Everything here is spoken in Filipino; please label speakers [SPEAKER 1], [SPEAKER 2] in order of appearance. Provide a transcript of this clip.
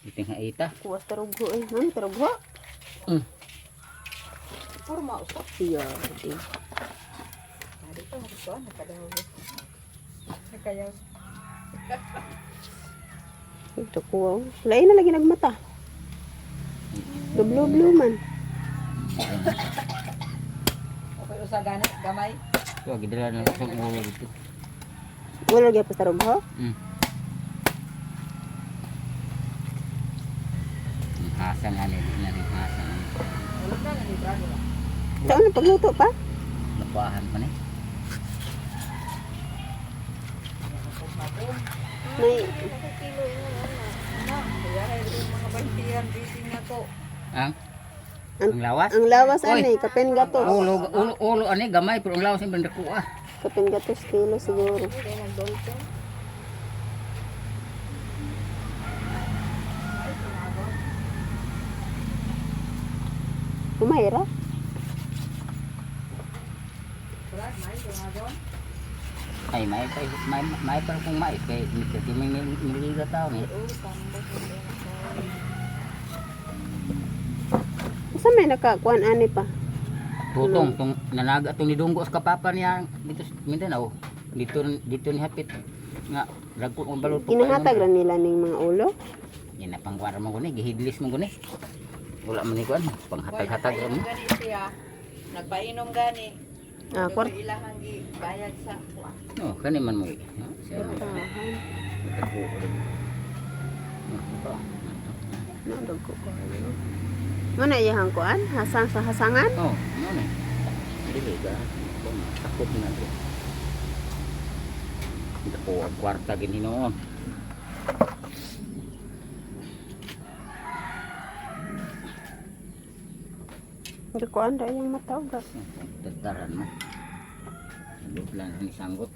[SPEAKER 1] Iting haita.
[SPEAKER 2] Kuwas tarugho eh. Ano tarugho?
[SPEAKER 3] Puro mausap.
[SPEAKER 2] Iya.
[SPEAKER 3] Dito magkuhan nakadaw. Nakayaw.
[SPEAKER 2] Ito kuwaw. Lain na lagi nagmata. Blue man.
[SPEAKER 3] Okay usa ganit gamay.
[SPEAKER 1] Ito, gidala na sa ulo dito.
[SPEAKER 2] Wala lagi pa tarugho.
[SPEAKER 1] Hasang nga nila rin hasang.
[SPEAKER 3] Ulo na ni brado.
[SPEAKER 2] Saan na pagluto pa?
[SPEAKER 1] Nakuhaan pa na.
[SPEAKER 2] May
[SPEAKER 3] Kilo ina na. Kaya ay mga bantiyan bising nako.
[SPEAKER 1] Ang lawas?
[SPEAKER 2] ang lawas
[SPEAKER 1] Oy.
[SPEAKER 2] ani kapen gatos.
[SPEAKER 1] Ulo ani gamay pero ang lawas ay banda ko
[SPEAKER 2] Kapen gatos kilo siguro.
[SPEAKER 3] Kaya nagdolto.
[SPEAKER 2] Kumaira.
[SPEAKER 3] Brad, may dumagon.
[SPEAKER 1] Ay may pa kung may kay hindi may niliga tao ni.
[SPEAKER 2] Sa may nakakuan ani pa.
[SPEAKER 1] Tutong tong nanaga tong nidunggo sa kapapa niya dito sa Mindanao. Dito ni hapit nga dagko ang balot.
[SPEAKER 2] Kinahatag ra nila ning mga ulo.
[SPEAKER 1] Yan na pangwara mo guni, gihidlis mo guni. Wala man ni kuan, panghatag-hatag ra mo.
[SPEAKER 3] Gani siya. Nagpainom gani.
[SPEAKER 2] Ah, kwart.
[SPEAKER 3] Ilahang gibayad sa kuwan.
[SPEAKER 1] No, kani man mo. Siya man.
[SPEAKER 2] Nandog ko ko. Mana iyang kuan? Hasang sa hasangan?
[SPEAKER 1] Oh, ano ni? Dili ka. Sakop na to. Ito po ang kwarta gininoon.
[SPEAKER 2] Hindi ko anda yung matawag.
[SPEAKER 1] Tataran mo. Sabot lang ni sanggot.